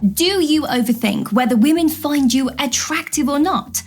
Do you overthink whether women find you attractive or not?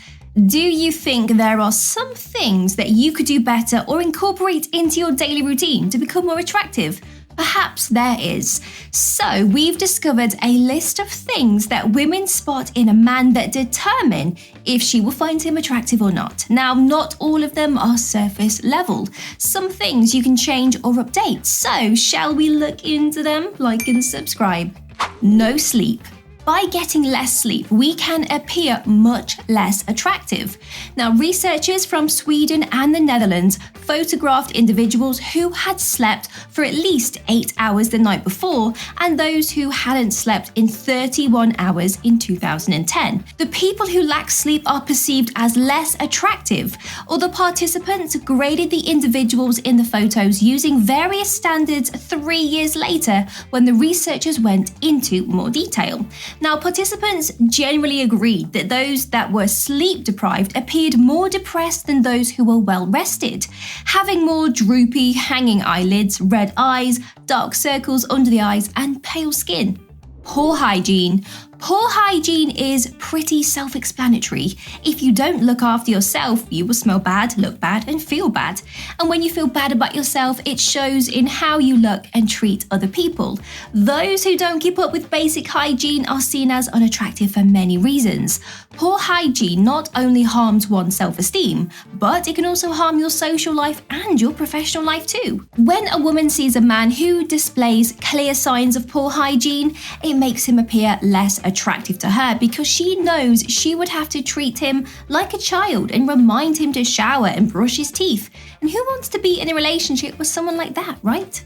Do you think there are some things that you could do better or incorporate into your daily routine to become more attractive? Perhaps there is. So we've discovered a list of things that women spot in a man that determine if she will find him attractive or not. Now, not all of them are surface level. Some things you can change or update. So shall we look into them? Like and subscribe. No sleep. By getting less sleep, we can appear much less attractive. Now, researchers from Sweden and the Netherlands photographed individuals who had slept for at least 8 hours the night before and those who hadn't slept in 31 hours in 2010. The people who lack sleep are perceived as less attractive. Other participants graded the individuals in the photos using various standards 3 years later when the researchers went into more detail. Now, participants generally agreed that those that were sleep deprived appeared more depressed than those who were well rested, having more droopy, hanging eyelids, red eyes, dark circles under the eyes, and pale skin. Poor hygiene. Poor hygiene is pretty self-explanatory. If you don't look after yourself, you will smell bad, look bad, and feel bad. And when you feel bad about yourself, it shows in how you look and treat other people. Those who don't keep up with basic hygiene are seen as unattractive for many reasons. Poor hygiene not only harms one's self-esteem, but it can also harm your social life and your professional life too. When a woman sees a man who displays clear signs of poor hygiene, it makes him appear less attractive to her because she knows she would have to treat him like a child and remind him to shower and brush his teeth. And who wants to be in a relationship with someone like that, right?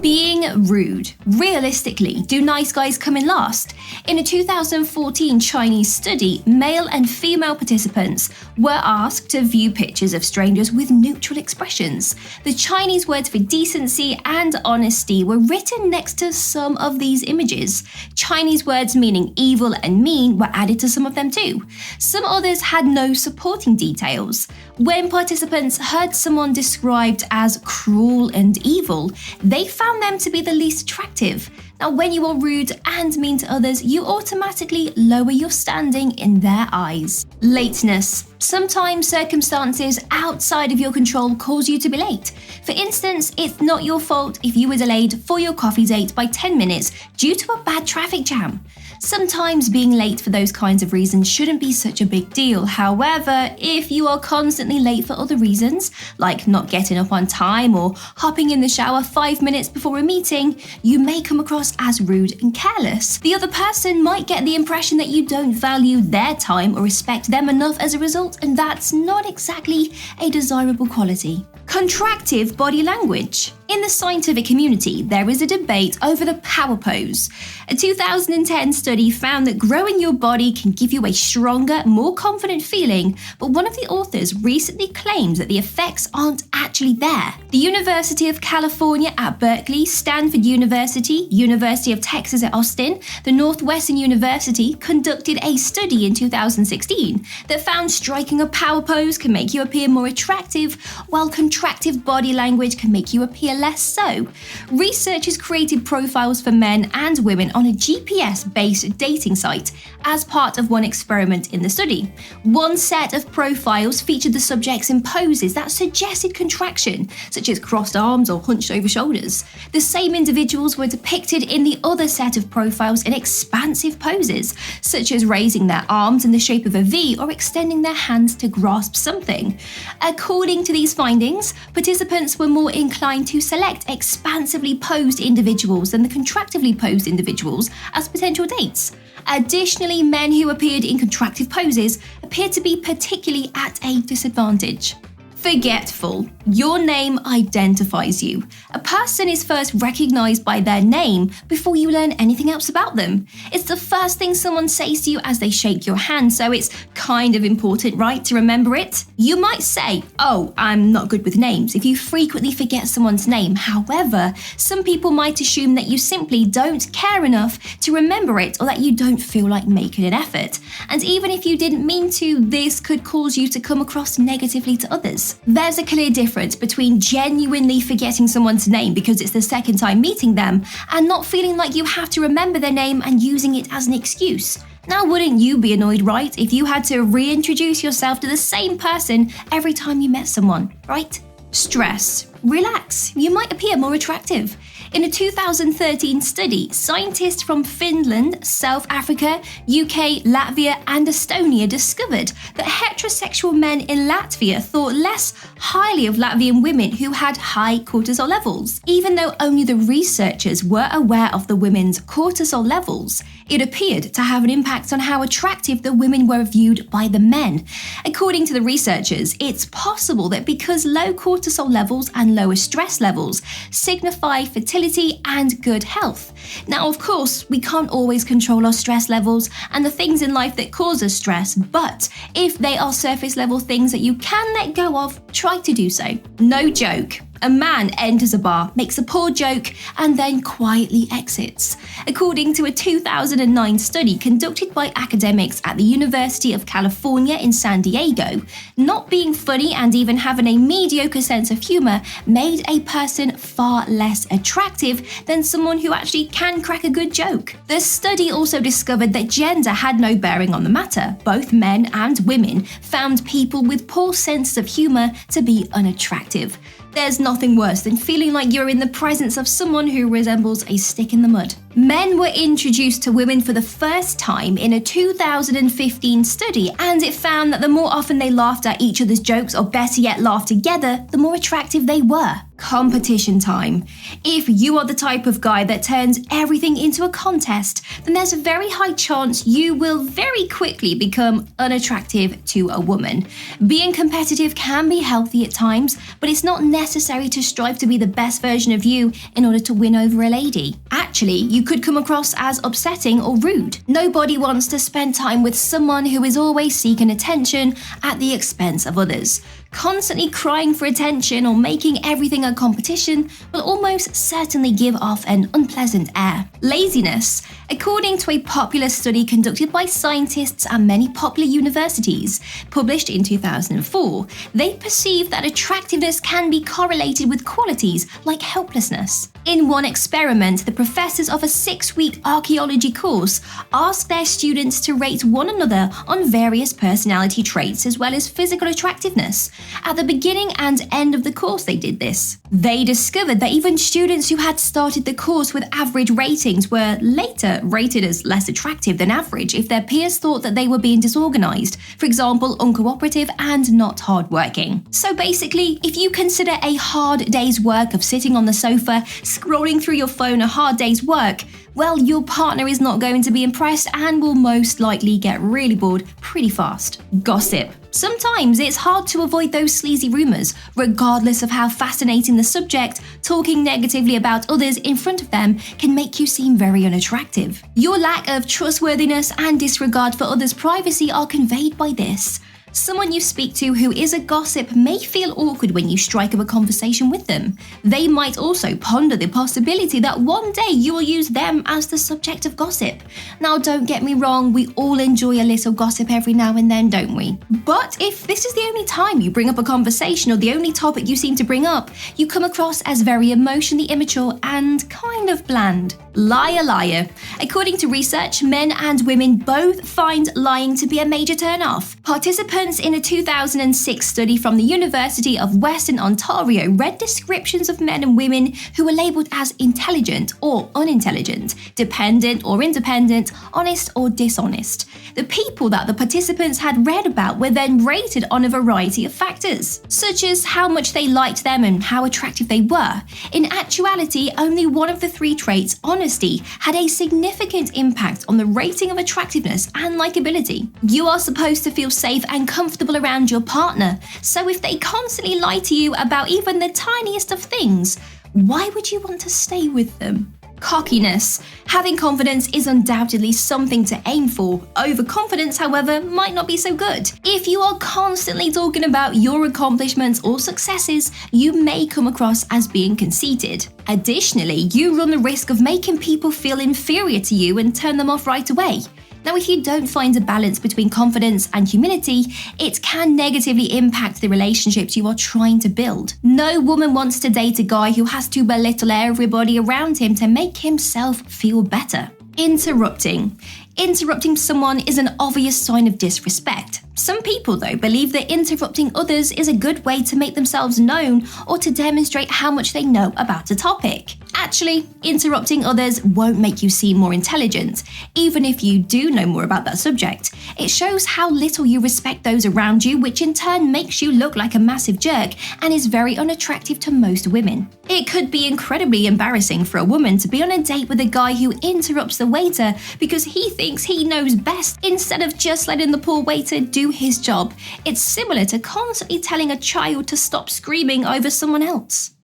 Being rude. Realistically, do nice guys come in last? In a 2014 Chinese study, male and female participants were asked to view pictures of strangers with neutral expressions. The Chinese words for decency and honesty were written next to some of these images. Chinese words meaning evil and mean were added to some of them too. Some others had no supporting details. When participants heard someone described as cruel and evil, they found them to be the least attractive. Now, when you are rude and mean to others, you automatically lower your standing in their eyes. Lateness. Sometimes circumstances outside of your control cause you to be late. For instance, it's not your fault if you were delayed for your coffee date by 10 minutes due to a bad traffic jam. Sometimes being late for those kinds of reasons shouldn't be such a big deal. However, if you are constantly late for other reasons, like not getting up on time or hopping in the shower 5 minutes before a meeting, you may come across as rude and careless. The other person might get the impression that you don't value their time or respect them enough as a result, and that's not exactly a desirable quality. Contractive body language. In the scientific community, there is a debate over the power pose. A 2010 study found that growing your body can give you a stronger, more confident feeling, but one of the authors recently claimed that the effects aren't actually there. The University of California at Berkeley, Stanford University, University of Texas at Austin, the Northwestern University conducted a study in 2016 that found striking a power pose can make you appear more attractive, while contractive body language can make you appear less so. Researchers created profiles for men and women on a GPS-based dating site as part of one experiment in the study. One set of profiles featured the subjects in poses that suggested contraction, such as crossed arms or hunched over shoulders. The same individuals were depicted in the other set of profiles in expansive poses, such as raising their arms in the shape of a V or extending their hands to grasp something. According to these findings, participants were more inclined to select expansively posed individuals than the contractively posed individuals as potential dates. Additionally, men who appeared in contractive poses appeared to be particularly at a disadvantage. Forgetful. Your name identifies you. A person is first recognized by their name before you learn anything else about them. It's the first thing someone says to you as they shake your hand, so it's kind of important, right, to remember it? You might say, "Oh, I'm not good with names," if you frequently forget someone's name. However, some people might assume that you simply don't care enough to remember it or that you don't feel like making an effort. And even if you didn't mean to, this could cause you to come across negatively to others. this. There's a clear difference between genuinely forgetting someone's name because it's the second time meeting them and not feeling like you have to remember their name and using it as an excuse. Now, wouldn't you be annoyed, right, if you had to reintroduce yourself to the same person every time you met someone, right? Stress. Relax, you might appear more attractive. In a 2013 study, scientists from Finland, South Africa, UK, Latvia, and Estonia discovered that heterosexual men in Latvia thought less highly of Latvian women who had high cortisol levels. Even though only the researchers were aware of the women's cortisol levels, it appeared to have an impact on how attractive the women were viewed by the men. According to the researchers, it's possible that because low cortisol levels and lower stress levels signify fertility and good health. Now, of course, we can't always control our stress levels and the things in life that cause us stress, but if they are surface level things that you can let go of, try to do so. No joke. A man enters a bar, makes a poor joke, and then quietly exits. According to a 2009 study conducted by academics at the University of California in San Diego, not being funny and even having a mediocre sense of humor made a person far less attractive than someone who actually can crack a good joke. The study also discovered that gender had no bearing on the matter. Both men and women found people with poor senses of humor to be unattractive. There's nothing worse than feeling like you're in the presence of someone who resembles a stick in the mud. Men were introduced to women for the first time in a 2015 study, and it found that the more often they laughed at each other's jokes, or better yet laughed together, the more attractive they were. Competition time. If you are the type of guy that turns everything into a contest, then there's a very high chance you will very quickly become unattractive to a woman. Being competitive can be healthy at times, but it's not necessary to strive to be the best version of you in order to win over a lady. Actually, you could come across as upsetting or rude. Nobody wants to spend time with someone who is always seeking attention at the expense of others. Constantly crying for attention or making everything a competition will almost certainly give off an unpleasant air. Laziness. According to a popular study conducted by scientists at many popular universities, published in 2004, they perceive that attractiveness can be correlated with qualities like helplessness. In one experiment, the professors of a 6-week archaeology course asked their students to rate one another on various personality traits as well as physical attractiveness. At the beginning and end of the course, they did this. They discovered that even students who had started the course with average ratings were later rated as less attractive than average if their peers thought that they were being disorganized, for example, uncooperative and not hardworking. So basically, if you consider a hard day's work of sitting on the sofa, scrolling through your phone a hard day's work, well, your partner is not going to be impressed and will most likely get really bored pretty fast. Gossip. Sometimes it's hard to avoid those sleazy rumors. Regardless of how fascinating the subject, talking negatively about others in front of them can make you seem very unattractive. Your lack of trustworthiness and disregard for others' privacy are conveyed by this. Someone you speak to who is a gossip may feel awkward when you strike up a conversation with them. They might also ponder the possibility that one day you will use them as the subject of gossip. Now, don't get me wrong, we all enjoy a little gossip every now and then, don't we? But if this is the only time you bring up a conversation or the only topic you seem to bring up, you come across as very emotionally immature and kind of bland. Liar, liar. According to research, men and women both find lying to be a major turn-off. Participants in a 2006 study from the University of Western Ontario read descriptions of men and women who were labelled as intelligent or unintelligent, dependent or independent, honest or dishonest. The people that the participants had read about were then rated on a variety of factors, such as how much they liked them and how attractive they were. In actuality, only one of the 3 traits, honesty, had a significant impact on the rating of attractiveness and likability. You are supposed to feel safe and comfortable around your partner, so if they constantly lie to you about even the tiniest of things, why would you want to stay with them? Cockiness. Having confidence is undoubtedly something to aim for. Overconfidence, however, might not be so good. If you are constantly talking about your accomplishments or successes, you may come across as being conceited. Additionally, you run the risk of making people feel inferior to you and turn them off right away. Now, if you don't find a balance between confidence and humility, it can negatively impact the relationships you are trying to build. No woman wants to date a guy who has to belittle everybody around him to make himself feel better. Interrupting. Interrupting someone is an obvious sign of disrespect. Some people, though, believe that interrupting others is a good way to make themselves known or to demonstrate how much they know about a topic. Actually, interrupting others won't make you seem more intelligent, even if you do know more about that subject. It shows how little you respect those around you, which in turn makes you look like a massive jerk and is very unattractive to most women. It could be incredibly embarrassing for a woman to be on a date with a guy who interrupts the waiter because he thinks he knows best instead of just letting the poor waiter do his job. It's similar to constantly telling a child to stop screaming over someone else.